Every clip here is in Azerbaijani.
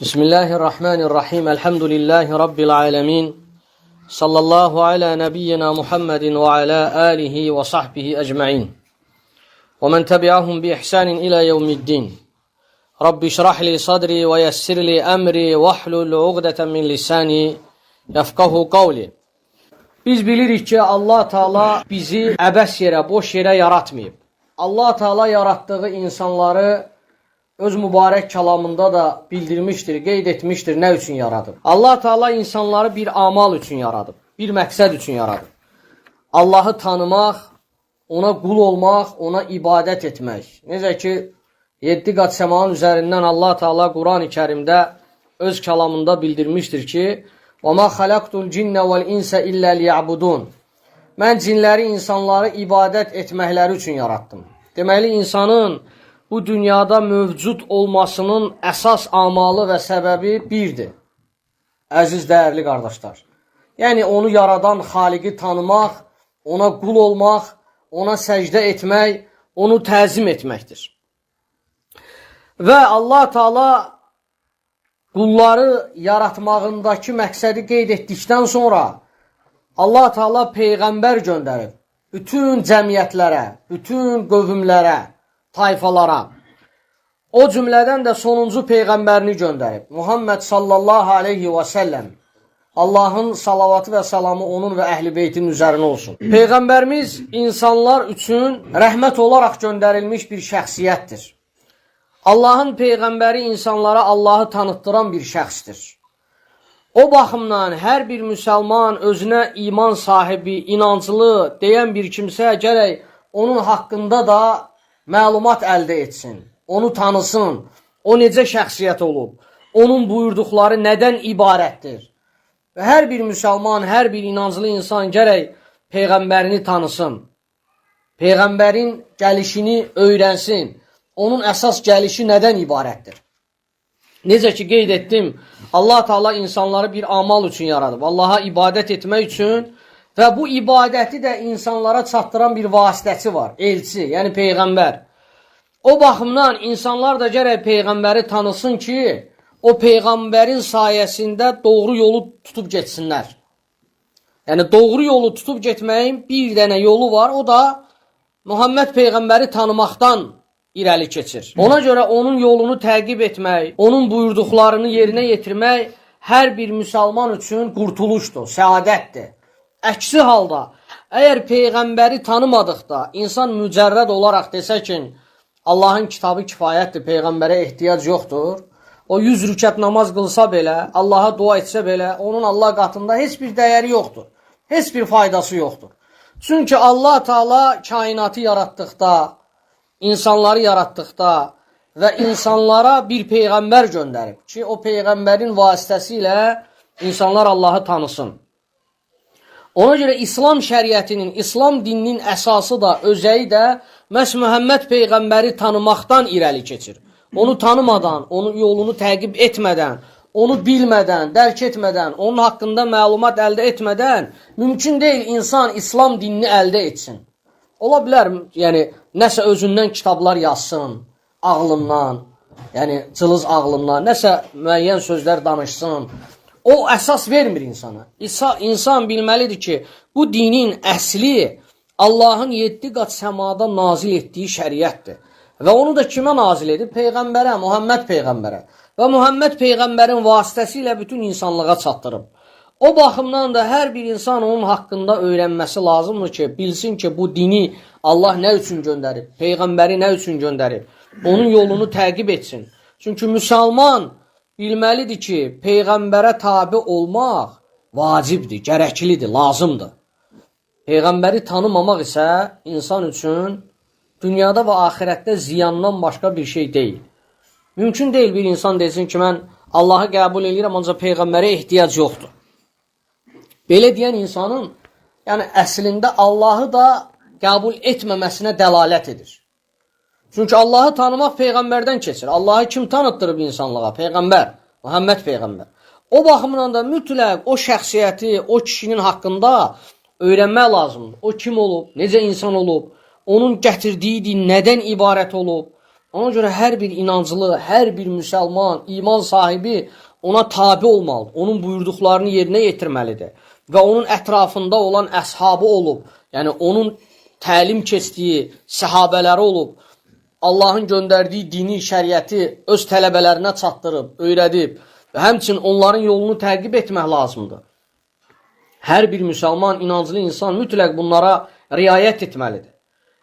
Bismillahirrahmanirrahim. Elhamdülillahi Rabbil alemin. Sallallahu ala nebiyyina Muhammedin ve ala alihi ve sahbihi ecma'in. Ve men tebi'ahum bi ihsanin ila yevmiddin. Rabbi şrahli sadri ve yessirli emri ve hlul uqdeten min lisani yefkahu qavli. Biz bilirik ki Allah Teala bizi əbəs yerə, boş yerə yaratmayıb. Allah Teala yarattığı insanları öz mübarək kəlamında da bildirmişdir, qeyd etmişdir nə üçün yaradıb. Allah Teala insanları bir amal üçün yaradıb, bir məqsəd üçün yaradıb. Allahı tanımaq, ona qul olmaq, ona ibadət etmək. Necə ki, 7 qat səmanın üzərindən Allah Teala Quran-ı Kərimdə öz kəlamında bildirmişdir ki, وَمَا خَلَقْتُ الْجِنَّ وَالْاِنْسَ إِلَّا لِيَعْبُدُونَ Mən cinləri, insanları ibadət etməkləri üçün yaratdım. Deməli, insanın bu dünyada mövcud olmasının əsas amalı və səbəbi birdir. Əziz, dəyərli qardaşlar. Yəni, onu yaradan Xaliqi tanımaq, ona qul olmaq, ona səcdə etmək, onu təzim etməkdir. Və Allah Teala qulları yaratmağındakı məqsədi qeyd etdikdən sonra Allah Teala Peyğəmbər göndərib. Bütün cəmiyyətlərə, bütün qövmlərə, tayfalara. O cümlədən də sonuncu Peyğəmbərini göndərib. Muhammed sallallahu aleyhi və səlləm. Allahın salavatı və salamı onun və əhl-i beytinin üzərinə olsun. Peyğəmbərimiz insanlar üçün rəhmət olaraq göndərilmiş bir şəxsiyyətdir. Allahın Peyğəmbəri insanlara Allahı tanıtdıran bir şəxsdir. O baxımdan hər bir müsəlman özünə iman sahibi, inancılı deyən bir kimsə gərək onun haqqında da məlumat əldə etsin, onu tanısın, o necə şəxsiyyət olub, onun buyurduqları nədən ibarətdir. Və hər bir müsəlman, hər bir inancılı insan gərək Peyğəmbərini tanısın, Peyğəmbərin gəlişini öyrənsin, onun əsas gəlişi nədən ibarətdir. Necə ki, qeyd etdim, Allah Teala insanları bir amal üçün yaradıb, Allaha ibadət etmək üçün və bu ibadəti də insanlara çatdıran bir vasitəsi var, elçi, yəni Peyğəmbər. O baxımdan insanlar da gərək Peyğəmbəri tanısın ki, o Peyğəmbərin sayəsində doğru yolu tutub getsinlər. Yəni, doğru yolu tutub getməyin bir dənə yolu var, o da Muhammed Peyğəmbəri tanımaqdan irəli keçir. Ona görə onun yolunu təqib etmək, onun buyurduqlarını yerinə yetirmək hər bir müsəlman üçün qurtuluşdur, səadətdir. Əksi halda, əgər Peyğəmbəri tanımadıqda, insan mücərrəd olaraq desə ki, Allahın kitabı kifayətdir, Peyğəmbərə ehtiyac yoxdur, o 100 rükət namaz qılsa belə, Allaha dua etsə belə, onun Allah qatında heç bir dəyəri yoxdur, heç bir faydası yoxdur. Çünki Allah Teala kainatı yaratdıqda, insanları yaratdıqda və insanlara bir Peyğəmbər göndərib ki, o Peyğəmbərin vasitəsilə insanlar Allahı tanısın. Ona görə İslam şəriətinin, İslam dininin əsası da, özəyi də məhz Muhammed Peyğəmbəri tanımaqdan irəli keçir. Onu tanımadan, onun yolunu təqib etmədən, onu bilmədən, dərk etmədən, onun haqqında məlumat əldə etmədən mümkün deyil insan İslam dinini əldə etsin. Ola bilər, yəni, nəsə özündən kitablar yazsın, ağlından, yəni cılız ağlından, nəsə müəyyən sözlər danışsın. O əsas vermir insana. İnsan bilməlidir ki, bu dinin əsli Allahın 7 qat səmada nazil etdiyi şəriətdir. Və onu da kimə nazil edib? Peyğəmbərə, Muhammed Peyğəmbərə. Və Muhammed Peyğəmbərin vasitəsilə bütün insanlığa çatdırıb. O baxımdan da hər bir insan onun haqqında öyrənməsi lazımdır ki, bilsin ki, bu dini Allah nə üçün göndərib, Peyğəmbəri nə üçün göndərib, onun yolunu təqib etsin. Çünki müsəlman bilməlidir ki, Peyğəmbərə tabi olmaq vacibdir, gərəklidir, lazımdır. Peyğəmbəri tanımamaq isə insan üçün dünyada və axirətdə ziyandan başqa bir şey deyil. Mümkün deyil bir insan desin ki, mən Allahı qəbul edirəm, ancaq Peyğəmbərə ehtiyac yoxdur. Belə deyən insanın, yəni əslində Allahı da qəbul etməməsinə dəlalət edir. Çünki Allahı tanımaq Peyğəmbərdən keçir. Allahı kim tanıtdırıb insanlığa? Peyğəmbər, Muhammed Peyğəmbər. O baxımdan da mütləq o şəxsiyyəti, o kişinin haqqında öyrənmək lazımdır. O kim olub, necə insan olub, onun gətirdiyi din nədən ibarət olub, Ona görə hər bir inanclı, hər bir müsəlman, iman sahibi ona tabi olmalıdır. Onun buyurduqlarını yerinə yetirməlidir. Və onun ətrafında olan əshabı olub, yəni onun təlim keçdiyi səhabələri olub, Allahın göndərdiyi dini, şəriəti öz tələbələrinə çatdırıb, öyrədib və həmçinin onların yolunu təqib etmək lazımdır. Hər bir müsəlman, inanclı insan mütləq bunlara riayət etməlidir.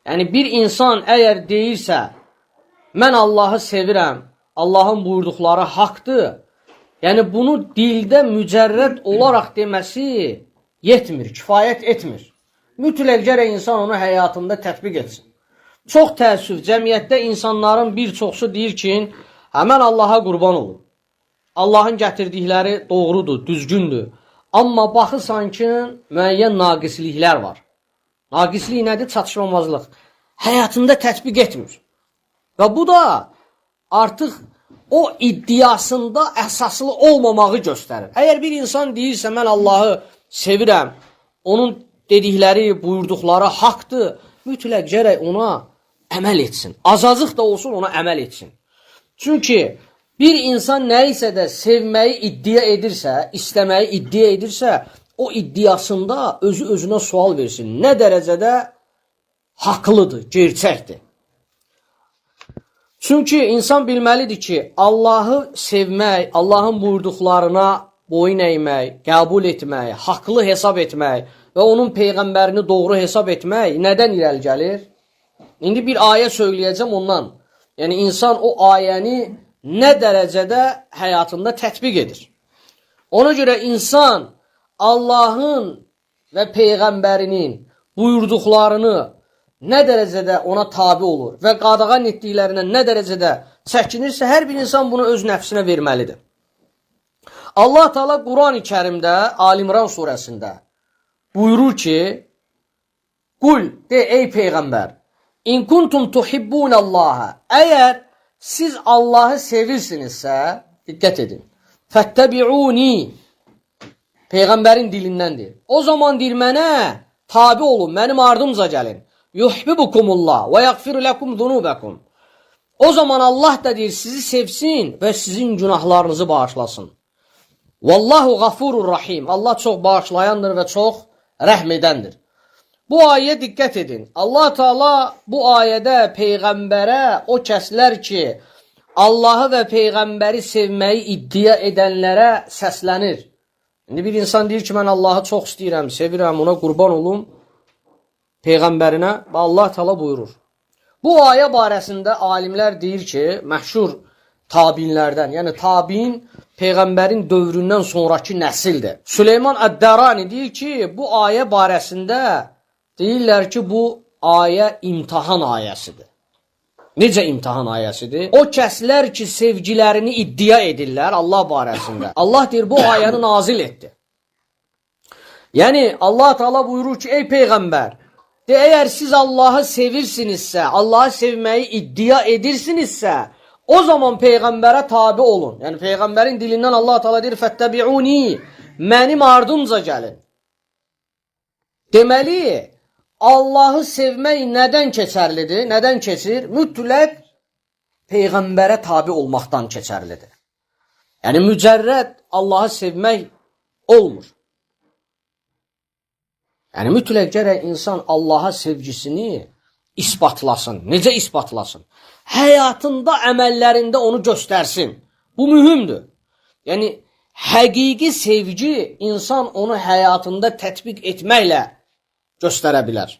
Yəni bir insan əgər deyirsə, mən Allahı sevirəm, Allahın buyurduqları haqdır, yəni bunu dildə mücərrəd olaraq deməsi yetmir, kifayət etmir. Mütləq gərək insan onu həyatında tətbiq etsin. Çox təəssüf, cəmiyyətdə insanların bir çoxsu deyir ki, mən Allaha qurban olum. Allahın gətirdikləri doğrudur, düzgündür. Amma baxırsan ki, müəyyən naqisliklər var. Naqislik nədir? Çatışmamazlıq. Həyatında tətbiq etmir. Və bu da artıq o iddiasında əsaslı olmamağı göstərir. Əgər bir insan deyirsə, mən Allahı sevirəm, onun dedikləri, buyurduqları haqdır, mütləq gərək ona əməl etsin. Azacıq da olsun ona əməl etsin. Çünki bir insan nə isə də sevməyi iddia edirsə, istəməyi iddia edirsə, o iddiasında özü-özünə sual versin. Nə dərəcədə haqlıdır, gerçəkdir. Çünki insan bilməlidir ki, Allahı sevmək, Allahın buyurduqlarına boyun əymək, qəbul etmək, haqlı hesab etmək və onun peyğəmbərini doğru hesab etmək nədən irəli gəlir? İndi bir ayə söyləyəcəm ondan. Yəni insan o ayəni nə dərəcədə həyatında tətbiq edir. Ona görə insan Allahın və peyğəmbərinin buyurduqlarını nə dərəcədə ona tabi olur və qadağan etdiklərindən nə dərəcədə çəkinirsə, hər bir insan bunu öz nəfsinə verməlidir. Allah Teala Quran-ı Kərimdə, Ali-İmran surəsində buyurur ki, Qul, de ey Peyğəmbər, İn kuntum tuhibbunallaha, əgər siz Allahı sevirsinizsə, diqqət edin, fəttəbi'uni, Peyğəmbərin dilindəndir. O zaman deyir, mənə tabi olun, mənim ardımca gəlin. Yuhibbukumullah və yaghfir lakum zunubakum. O zaman Allah da deyir sizi sevsin və sizin günahlarınızı bağışlasın. Vallahu gafurur rahim. Allah çox bağışlayandır və çox rəhm edəndir. Bu ayəyə diqqət edin. Allah Teala bu ayədə peyğəmbərə o kəslər ki, Allahı və peyğəmbəri sevməyi iddia edənlərə səslənir. İndi bir insan deyir ki, mən Allahı çox istəyirəm, sevirəm, ona qurban olum. Peyğəmbərinə və Allah Teala buyurur. Bu ayə barəsində alimlər deyir ki, məşhur tabinlərdən, yəni tabin Peyğəmbərin dövründən sonraki nəsildir. Süleyman Əd-Dərani deyir ki, bu ayə barəsində deyirlər ki, bu ayə imtahan ayəsidir. Necə imtahan ayəsidir? O kəslər ki, sevgilərini iddia edirlər Allah barəsində. Allah deyir, bu ayəni nazil etdi. Yəni, Allah Teala buyurur ki, ey Peyğəmbər, əgər siz Allahı sevirsinizsə, Allahı sevməyi iddia edirsinizsə, o zaman Peyğəmbərə tabi olun. Yəni, Peyğəmbərin dilindən Allah Teala deyir, fəttəbi'uni, mənim ardımca gəlin. Deməli, Allahı sevmək nədən keçərlidir? Nədən keçir? Mütləq Peyğəmbərə tabi olmaqdan keçərlidir. Yəni, mücərrəd Allahı sevmək olmur. Yəni, mütləq gərək insan Allaha sevgisini isbatlasın. Necə isbatlasın? Həyatında, əməllərində onu göstərsin. Bu mühümdür. Yəni, həqiqi sevgi insan onu həyatında tətbiq etməklə göstərə bilər.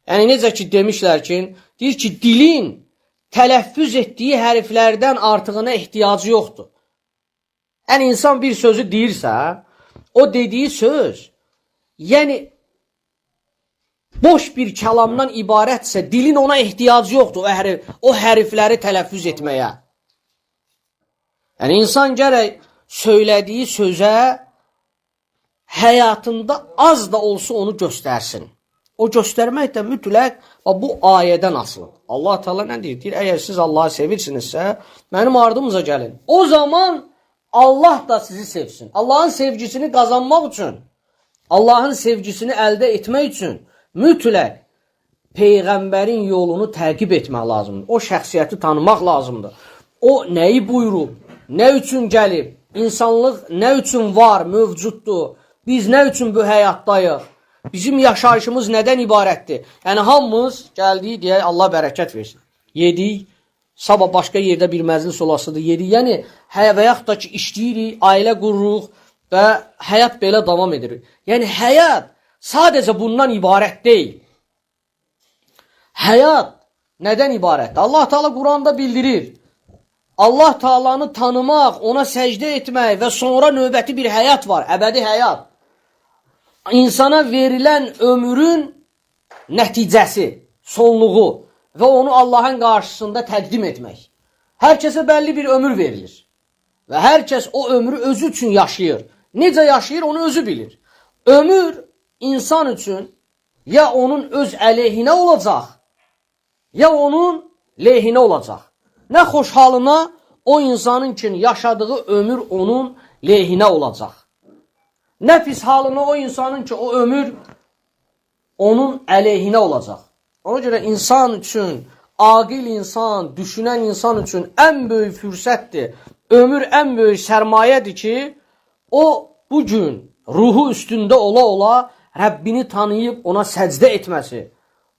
Yəni, necə ki, demişlər ki, deyir ki, dilin tələffüz etdiyi hərflərdən artığına ehtiyacı yoxdur. Yəni, insan bir sözü deyirsə, o dediyi söz, yəni, boş bir kəlamdan ibarətsə, dilin ona ehtiyacı yoxdur o hərfləri tələffüz etməyə. Yəni, insan gərək söylədiyi sözə həyatında az da olsa onu göstərsin. O göstərmək də mütləq bu ayədən asılıdır. Allah Teala nə deyir? Deyir, əgər siz Allahı sevirsinizsə, mənim ardımca gəlin. O zaman Allah da sizi sevsin. Allahın sevgisini qazanmaq üçün, Allahın sevgisini əldə etmək üçün mütləq Peyğəmbərin yolunu təqib etmək lazımdır. O şəxsiyyəti tanımaq lazımdır. O nəyi buyurub, nə üçün gəlib, insanlıq nə üçün var, mövcuddur, biz nə üçün bu həyatdayıq, bizim yaşayışımız nədən ibarətdir? Yəni, hamımız gəldik deyək, Allah bərəkət versin. Yedik, sabah başqa yerdə bir məclis olasıdır, yedik. Yəni, və yaxud da ki, işləyirik, ailə qururuq və həyat belə davam edir. Yəni, həyat sadəcə bundan ibarət deyil. Həyat nədən ibarətdir? Allah Teala Quranda bildirir. Allah Teala'nı tanımaq, ona səcdə etmək və sonra növbəti bir həyat var, əbədi həyat. İnsana verilən ömrün nəticəsi, sonluğu və onu Allahın qarşısında təqdim etmək. Hər kəsə bəlli bir ömür verilir və hər kəs o ömrü özü üçün yaşayır. Necə yaşayır, onu özü bilir. Ömür insan üçün ya onun öz əleyhinə olacaq, ya onun lehinə olacaq. Nə xoşhalına o insanın üçün yaşadığı ömür onun lehinə olacaq. Nə pis halına o insanın ki, o ömür onun əleyhinə olacaq. Ona görə insan üçün, aqil insan, düşünən insan üçün ən böyük fürsətdir. Ömür ən böyük sərmayədir ki, o bugün ruhu üstündə ola-ola Rəbbini tanıyıb ona səcdə etməsi,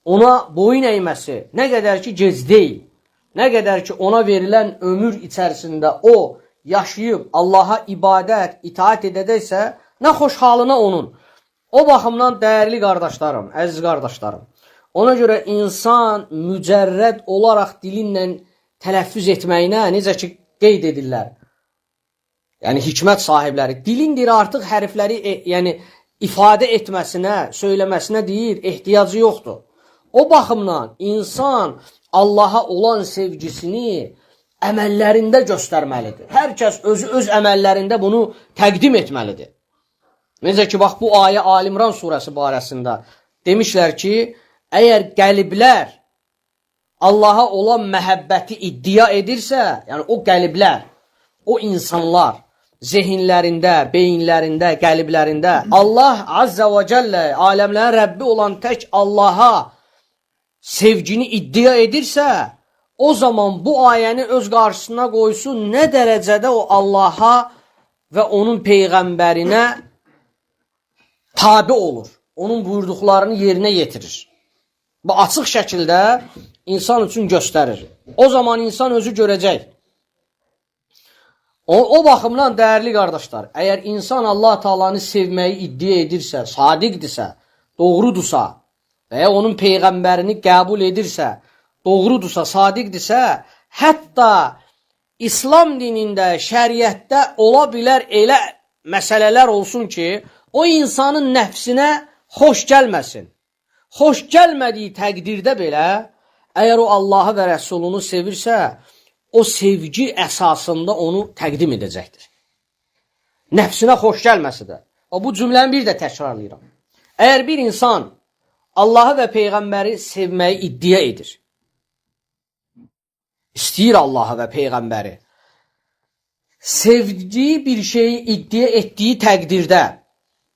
ona boyun əyməsi nə qədər ki, gec deyil. Nə qədər ki, ona verilən ömür içərisində o yaşayıb Allaha ibadət, itaat edəcəksə, nə xoş halına onun. O baxımdan dəyərli qardaşlarım, əziz qardaşlarım, ona görə insan mücərrəd olaraq dilinlə tələffüz etməyinə necə ki, qeyd edirlər. Yəni, hikmət sahibləri, dilindir artıq hərfləri ifadə etməsinə, söyləməsinə deyir, ehtiyacı yoxdur. O baxımdan insan Allaha olan sevgisini əməllərində göstərməlidir. Hər kəs özü öz əməllərində bunu təqdim etməlidir. Necə ki, bax, bu ayə Ali İmran surəsi barəsində demişlər ki, əgər qəlblər Allaha olan məhəbbəti iddia edirsə, yəni o qəlblər, o insanlar zehinlərində, beyinlərində, qəlblərində Allah Azza və Cəllə, aləmlərin Rəbbi olan tək Allaha sevgini iddia edirsə, o zaman bu ayəni öz qarşısına qoysun, nə dərəcədə o Allaha və onun Peyğəmbərinə tabi olur. Onun buyurduqlarını yerinə yetirir. Bu açıq şəkildə insan üçün göstərir. O zaman insan özü görəcək. O baxımdan dəyərli qardaşlar, əgər insan Allah Taala'nı sevməyi iddia edirsə, sadiqdirsə, doğrudursa, və ya onun Peyğəmbərini qəbul edirsə, doğrudursa, sadiqdirsə, hətta İslam dinində, şəriətdə ola bilər elə məsələlər olsun ki, o insanın nəfsinə xoş gəlməsin. Xoş gəlmədiyi təqdirdə belə, əgər o Allahı və Rəsulunu sevirsə, o sevgi əsasında onu təqdim edəcəkdir. Nəfsinə xoş gəlməsi də. Bu cümləni bir də təkrarlayıram. Əgər bir insan Allahı və Peyğəmbəri sevməyi iddia edir, istəyir Allahı və Peyğəmbəri, sevdiyi bir şeyi iddia etdiyi təqdirdə,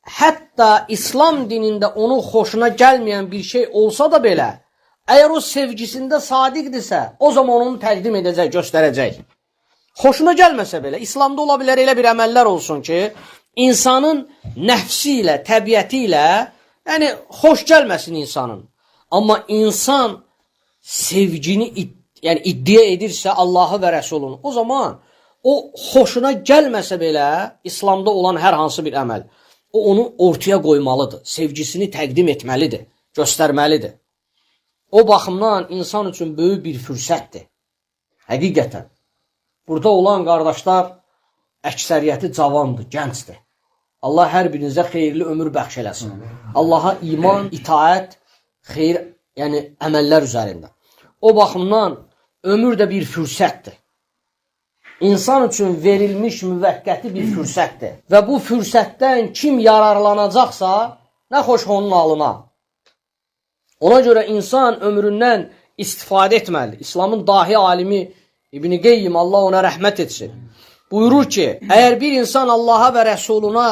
hətta İslam dinində onun xoşuna gəlməyən bir şey olsa da belə, əgər o sevgisində sadiqdirsə, o zaman onu təqdim edəcək, göstərəcək. Xoşuna gəlməsə belə, İslamda ola bilər elə bir əməllər olsun ki, insanın nəfsi ilə, təbiəti ilə, yəni xoş gəlməsin insanın. Amma insan sevgini iddia edirsə Allahı və Rəsulunu, o zaman o xoşuna gəlməsə belə İslamda olan hər hansı bir əməl, o onu ortaya qoymalıdır, sevgisini təqdim etməlidir, göstərməlidir. O baxımdan insan üçün böyük bir fürsətdir. Həqiqətən. Burada olan qardaşlar əksəriyyəti cavandır, gəncdir. Allah hər birinizə xeyirli ömür bəxş eləsin. Allaha iman, itaət, xeyir, yəni əməllər üzərində. O baxımdan ömür də bir fürsətdir. İnsan üçün verilmiş müvəqqəti bir fürsətdir. Və bu fürsətdən kim yararlanacaqsa, nə xoş onun alına. Ona görə insan ömründən istifadə etməlidir. İslamın dahi alimi İbn-i Qeyyim, Allah ona rəhmət etsin, buyurur ki, əgər bir insan Allaha və Rəsuluna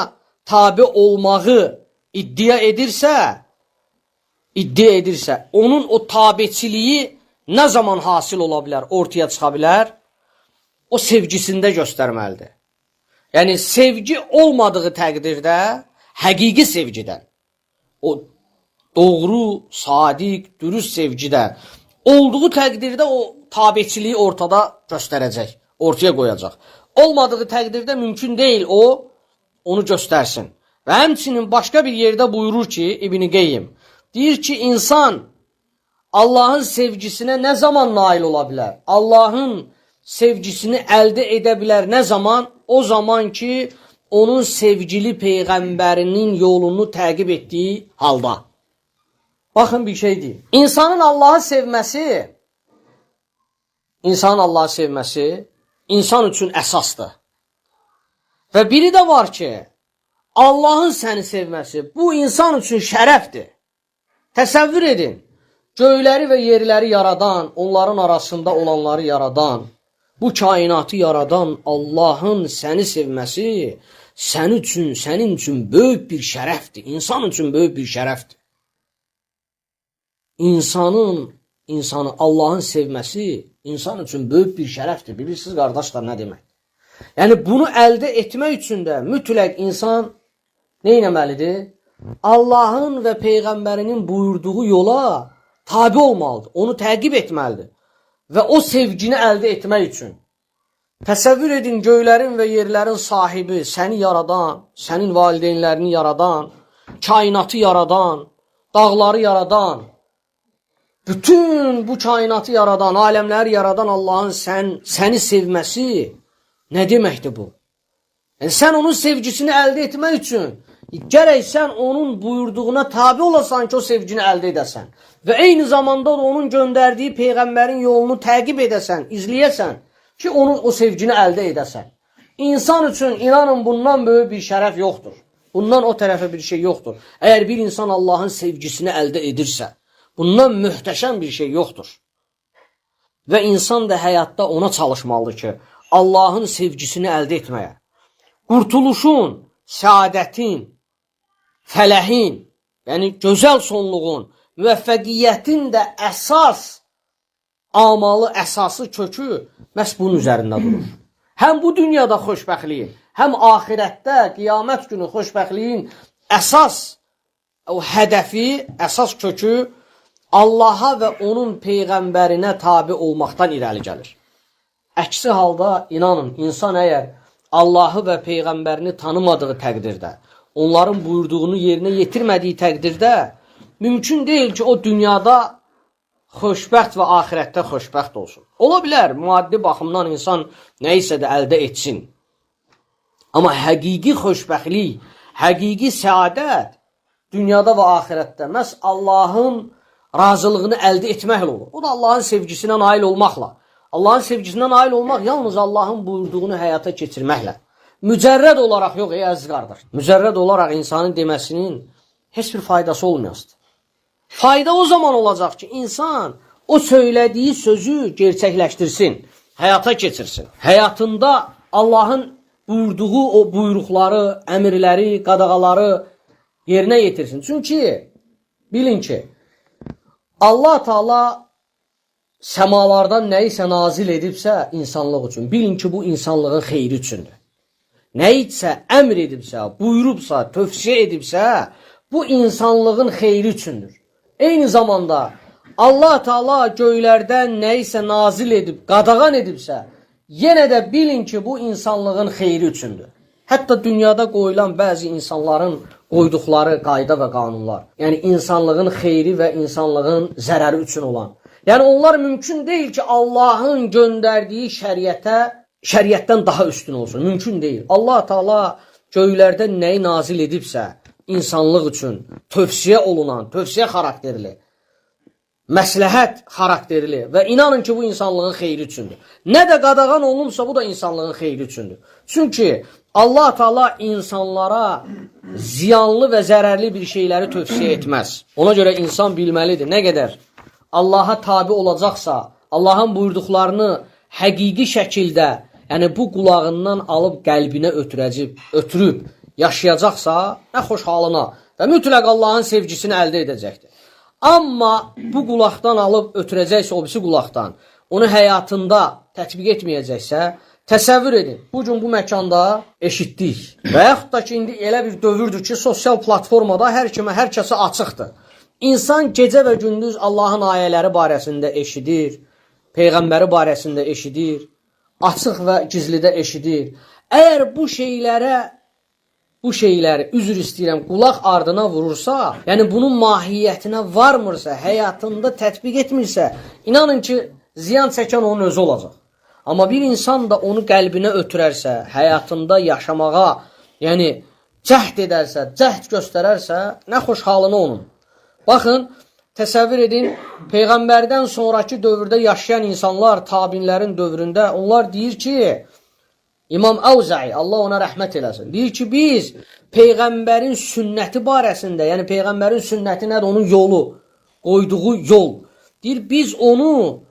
tabi olmağı iddia edirsə, iddia edirsə, onun o tabeçiliyi nə zaman hasil ola bilər, ortaya çıxa bilər? O sevgisində göstərməlidir. Yəni, sevgi olmadığı təqdirdə, həqiqi sevgidən, o doğru, sadiq, dürüst sevgidə olduğu təqdirdə o tabeçiliyi ortada göstərəcək, ortaya qoyacaq. Olmadığı təqdirdə mümkün deyil onu göstərsin. Və həmçinin başqa bir yerdə buyurur ki, İbn Qeyyim, deyir ki, insan Allahın sevgisinə nə zaman nail ola bilər? Allahın sevgisini əldə edə bilər nə zaman? O zaman ki, onun sevgili Peyğəmbərinin yolunu təqib etdiyi halda. Baxın bir şey deyim. İnsanın Allahı sevməsi insan üçün əsasdır. Və biri də var ki, Allahın səni sevməsi bu insan üçün şərəfdir. Təsəvvür edin, göyləri və yerləri yaradan, onların arasında olanları yaradan, bu kainatı yaradan Allahın səni sevməsi sənin üçün böyük bir şərəfdir. İnsan üçün böyük bir şərəfdir. İnsanı Allahın sevməsi insan üçün böyük bir şərəfdir. Bilirsiniz, qardaşlar, nə demək? Yəni, bunu əldə etmək üçün də mütləq insan nə etməlidir? Allahın və Peyğəmbərinin buyurduğu yola tabi olmalıdır. Onu təqib etməlidir. Və o sevgini əldə etmək üçün. Təsəvvür edin, göylərin və yerlərin sahibi, səni yaradan, sənin valideynlərini yaradan, kainatı yaradan, dağları yaradan, bütün bu kainatı yaradan, aləmləri yaradan Allahın səni sevməsi nə deməkdir bu? Yəni, sən onun sevgisini əldə etmək üçün gərək sən onun buyurduğuna tabi olasan ki, o sevgini əldə edəsən. Və eyni zamanda da onun göndərdiyi Peyğəmbərin yolunu təqib edəsən, izləyəsən ki, onun o sevgini əldə edəsən. İnsan üçün inanın bundan böyük bir şərəf yoxdur. Bundan o tərəfə bir şey yoxdur. Əgər bir insan Allahın sevgisini əldə edirsə, bundan möhtəşəm bir şey yoxdur. Və insan da həyatda ona çalışmalıdır ki, Allahın sevgisini əldə etməyə. Qurtuluşun, səadətin, fələhin, yəni gözəl sonluğun, müvəffəqiyyətin də əsas amalı, əsası, kökü məhz bunun üzərində durur. Həm bu dünyada xoşbəxtliyin, həm ahirətdə, qiyamət günü xoşbəxtliyin əsas o hədəfi, əsas kökü Allaha və onun Peyğəmbərinə tabi olmaqdan irəli gəlir. Əksi halda, inanın, insan əgər Allahı və Peyğəmbərini tanımadığı təqdirdə, onların buyurduğunu yerinə yetirmədiyi təqdirdə, mümkün deyil ki, o dünyada xoşbəxt və ahirətdə xoşbəxt olsun. Ola bilər, maddi baxımdan insan nə isə də əldə etsin. Amma həqiqi xoşbəxtlik, həqiqi səadət dünyada və ahirətdə məhz Allahın razılığını əldə etməklə olur. O da Allahın sevgisinə nail olmaqla. Allahın sevgisinə nail olmaq yalnız Allahın buyurduğunu həyata keçirməklə. Mücərrəd olaraq yox, əziz qardaş. Mücərrəd olaraq insanın deməsinin heç bir faydası olmayasıdır. Fayda o zaman olacaq ki, insan o söylədiyi sözü gerçəkləşdirsin, həyata keçirsin. Həyatında Allahın buyurduğu o buyruqları, əmirləri, qadağaları yerinə yetirsin. Çünki bilin ki, Allah Teala səmalardan nəyisə nazil edibsə insanlıq üçün, bilin ki, bu insanlığın xeyri üçündür. Nəyisə əmr edibsə, buyurubsa, tövsiyə edibsə, bu insanlığın xeyri üçündür. Eyni zamanda Allah Teala göylərdən nəyisə nazil edib, qadağan edibsə, yenə də bilin ki, bu insanlığın xeyri üçündür. Hətta dünyada qoyulan bəzi insanların qoyduqları qayda və qanunlar, yəni insanlığın xeyri və insanlığın zərəri üçün olan. Yəni onlar mümkün deyil ki, Allahın göndərdiyi şəriətdən daha üstün olsun. Mümkün deyil. Allah Teala göylərdən nəyi nazil edibsə, insanlıq üçün tövsiyə olunan, tövsiyə xarakterli, məsləhət xarakterli və inanın ki, bu insanlığın xeyri üçündür. Nə də qadağan olunursa, bu da insanlığın xeyri üçündür. Çünki Allah Teala insanlara ziyanlı və zərərli bir şeyləri tövsiyə etməz. Ona görə insan bilməlidir, nə qədər Allaha tabi olacaqsa, Allahın buyurduqlarını həqiqi şəkildə, yəni bu qulağından alıb qəlbinə ötürüb yaşayacaqsa, nə xoş halına və mütləq Allahın sevgisini əldə edəcəkdir. Amma bu qulaqdan alıb ötürəcəksə o birisi qulaqdan, onu həyatında tətbiq etməyəcəksə, təsəvvür edin, bugün bu məkanda eşitdik. Və yaxud da ki, indi elə bir dövrdür ki, sosial platformada hər kəsə açıqdır. İnsan gecə və gündüz Allahın ayələri barəsində eşidir, Peyğəmbəri barəsində eşidir, açıq və gizlidə eşidir. Əgər bu şeyləri, üzr istəyirəm, qulaq ardına vurursa, yəni bunun mahiyyətinə varmırsa, həyatında tətbiq etmirsə, inanın ki, ziyan çəkən onun özü olacaq. Amma bir insan da onu qəlbinə ötürərsə, həyatında yaşamağa, yəni cəhd edərsə, cəhd göstərərsə, nə xoş halına onun. Baxın, təsəvvür edin, Peyğəmbərdən sonraki dövrdə yaşayan insanlar, tabinlərin dövründə, onlar deyir ki, İmam Əvzəi, Allah ona rəhmət eləsin, deyir ki, biz Peyğəmbərin sünnəti barəsində, yəni Peyğəmbərin sünnəti nədir? Onun yolu, qoyduğu yol. Deyir, biz onu,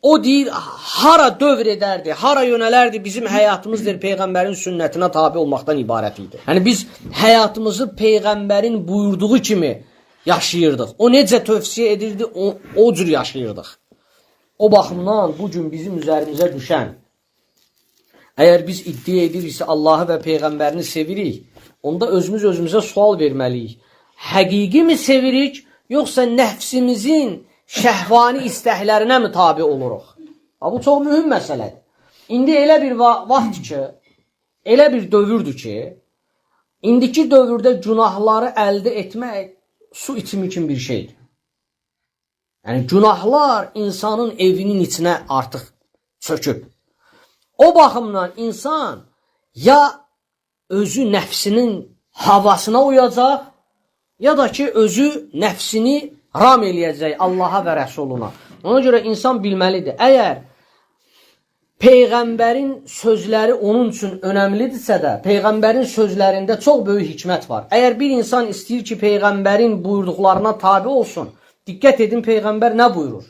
o deyir, hara dövr edərdi, hara yönələrdi, bizim həyatımızdır Peyğəmbərin sünnətinə tabi olmaqdan ibarət idi. Yəni biz həyatımızı Peyğəmbərin buyurduğu kimi yaşayırdıq. O necə tövsiyə edirdi, o cür yaşayırdıq. O baxımdan bugün bizim üzərimizə düşən, əgər biz iddia ediriksə Allahı və Peyğəmbərini sevirik, onda özümüzə sual verməliyik. Həqiqi mi sevirik, yoxsa nəfsimizin şəhvani istəklərinə mi tabi oluruq? Bu çox mühüm məsələdir. İndi elə bir vaxt ki, elə bir dövrdür ki, indiki dövrdə günahları əldə etmək su içimi kimi bir şeydir. Yəni günahlar insanın evinin içinə artıq çöküb. O baxımdan insan ya özü nəfsinin havasına uyacaq, ya da ki özü nəfsini ram eləyəcək Allaha və Rəsuluna. Ona görə insan bilməlidir. Əgər Peyğəmbərin sözləri onun üçün önəmlidirsə də, Peyğəmbərin sözlərində çox böyük hikmət var. Əgər bir insan istəyir ki, Peyğəmbərin buyurduqlarına tabi olsun, diqqət edin, Peyğəmbər nə buyurur?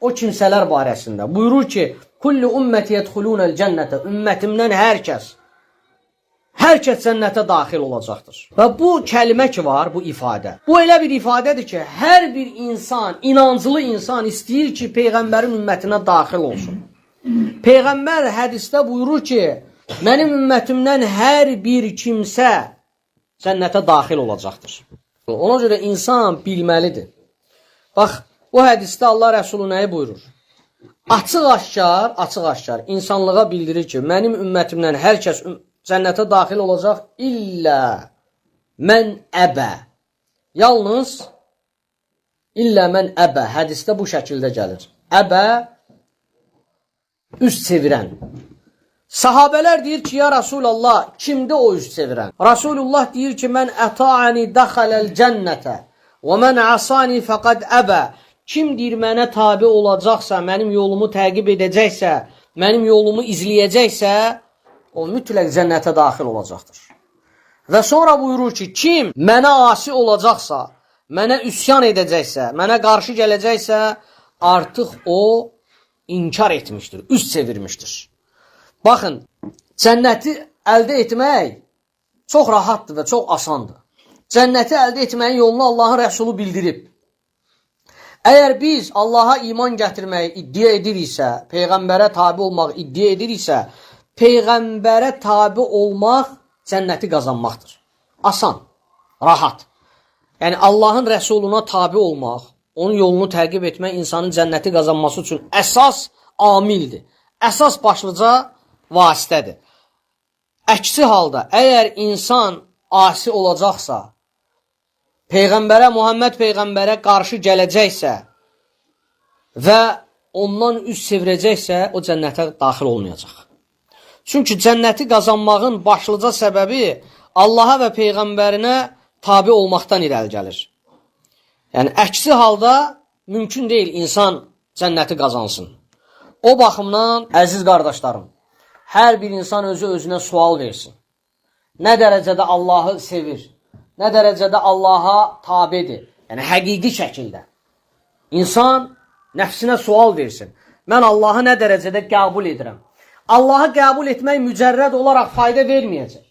O kimsələr barəsində. Buyurur ki, Kullu ümməti yədxulunəl cənnətə, ümmətimdən hər kəs cənnətə daxil olacaqdır. Və bu kəlimə ki var, bu ifadə. Bu elə bir ifadədir ki, hər bir insan, inancılı insan istəyir ki, Peyğəmbərin ümmətinə daxil olsun. Peyğəmbər hədisdə buyurur ki, mənim ümmətimdən hər bir kimsə cənnətə daxil olacaqdır. Ona görə insan bilməlidir. Bax, bu hədisdə Allah Rəsulu nəyi buyurur? Açıq-aşkar insanlığa bildirir ki, mənim ümmətimdən hər kəs cənnətə daxil olacaq, illə mən əbə. Yalnız illə mən əbə. Hədisdə bu şəkildə gəlir. Əbə, üz çevirən. Sahabələr deyir ki, ya Rasulallah, kimdir o üz çevirən? Rasulullah deyir ki, mən əta'ani dəxələl cənnətə və mən asani fəqad əbə. Kim deyir mənə tabi olacaqsa, mənim yolumu təqib edəcəksə, mənim yolumu izləyəcəksə, o mütləq cənnətə daxil olacaqdır. Və sonra buyurur ki, kim mənə asi olacaqsa, mənə üsyan edəcəksə, mənə qarşı gələcəksə, artıq o inkar etmişdir, üz çevirmişdir. Baxın, cənnəti əldə etmək çox rahatdır və çox asandır. Cənnəti əldə etməyin yolunu Allahın Rəsulu bildirib. Əgər biz Allaha iman gətirməyi iddia ediriksə, Peyğəmbərə tabi olmaq iddia ediriksə, Peyğəmbərə tabi olmaq cənnəti qazanmaqdır. Asan, rahat. Yəni Allahın Rəsuluna tabi olmaq, onun yolunu təqib etmək insanın cənnəti qazanması üçün əsas amildir. Əsas başlıca vasitədir. Əksi halda, əgər insan asi olacaqsa, Peyğəmbərə, Muhammed Peyğəmbərə qarşı gələcəksə və ondan üz çevirəcəksə, o cənnətə daxil olmayacaq. Çünki cənnəti qazanmağın başlıca səbəbi Allaha və Peyğəmbərinə tabi olmaqdan irəli gəlir. Yəni, əksi halda mümkün deyil insan cənnəti qazansın. O baxımdan, əziz qardaşlarım, hər bir insan özünə sual versin. Nə dərəcədə Allahı sevir? Nə dərəcədə Allaha tabidir? Yəni, həqiqi şəkildə. İnsan nəfsinə sual versin. Mən Allahı nə dərəcədə qəbul edirəm? Allahı qəbul etmək mücərrəd olaraq fayda verməyəcək.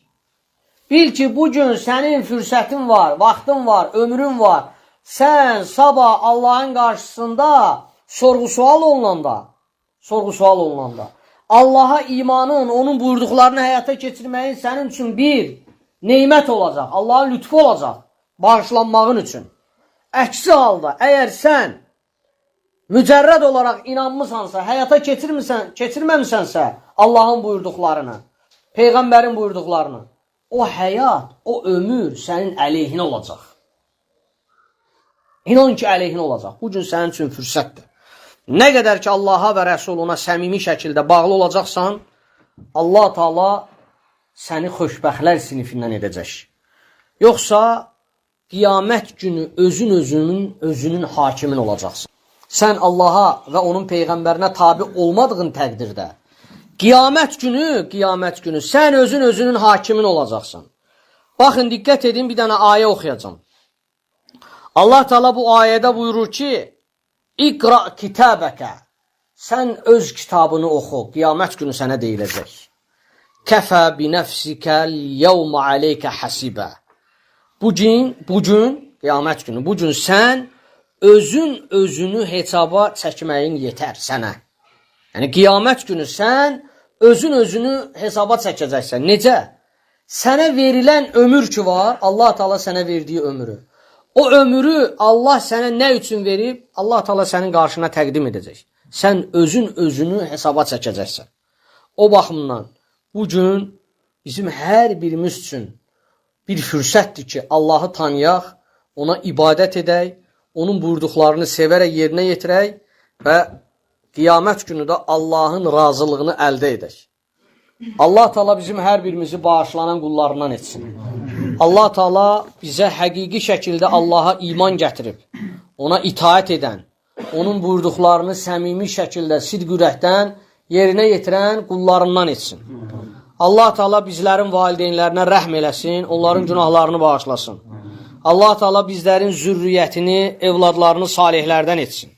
Bil ki, bugün sənin fürsətin var, vaxtın var, ömrün var. Sən sabah Allahın qarşısında sorğu-sual olunanda, Allaha imanın, onun buyurduqlarını həyata keçirməyin sənin üçün bir neymət olacaq, Allahın lütfu olacaq, bağışlanmağın üçün. Əksi halda, əgər sən mücərrəd olaraq inanmısansa, həyata keçirməmisənsə Allahın buyurduqlarını, Peyğəmbərin buyurduqlarını, o həyat, o ömür sənin əleyhinə olacaq. İnan ki, əleyhinə olacaq. Bu gün sənin üçün fürsətdir. Nə qədər ki, Allaha və Rəsuluna səmimi şəkildə bağlı olacaqsan, Allah Taala səni xoşbəxtlər sinifindən edəcək. Yoxsa qiyamət günü özünün hakimin olacaqsın. Sən Allaha və onun Peyğəmbərinə tabi olmadığın təqdirdə, qiyamət günü sən özünün hakimin olacaqsan. Baxın, diqqət edin, bir dənə ayə oxuyacağım. Allah Teala bu ayədə buyurur ki, İqra kitabəkə, sən öz kitabını oxu, qiyamət günü sənə deyiləcək. Kəfə binəfsikəl yevmə aleykə həsibə. Bugün, qiyamət günü, bugün sən özünü hesaba çəkməyin yetər sənə. Yəni, qiyamət günü sən özünü hesaba çəkəcəksən. Necə? Sənə verilən ömür ki var, Allah Teala sənə verdiyi ömrü. O ömrü Allah sənə nə üçün verib, Allah Teala sənin qarşına təqdim edəcək. Sən özünü hesaba çəkəcəksən. O baxımdan bugün bizim hər birimiz üçün bir fürsətdir ki, Allahı tanıyaq, ona ibadət edək, onun buyurduqlarını sevərək yerinə yetirək və qiyamət günü də Allahın razılığını əldə edək. Allah Teala bizim hər birimizi bağışlanan qullarından etsin. Allah Teala bizə həqiqi şəkildə Allaha iman gətirib, ona itaət edən, onun buyurduqlarını səmimi şəkildə sidq ürəkdən yerinə yetirən qullarından etsin. Allah Teala bizlərin valideynlərinə rəhm eləsin, onların günahlarını bağışlasın. Allah Teala bizlərin zürriyyətini, evladlarını salihlərdən etsin.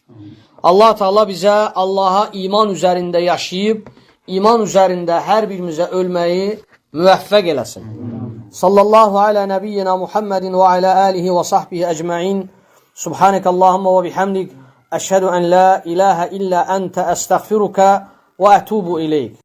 Allah Teala bizə Allaha iman üzərində yaşayıb, iman üzərində hər birimizə ölməyi müvəffəq eləsin. Sallallahu ala nəbiyyina Muhammedin və ala alihi və sahbihi əcma'in. Subhanəkallahumma və bihamdik. Əşhədu ən la ilahə illə əntə əstəğfiruka və ətubu ileyk.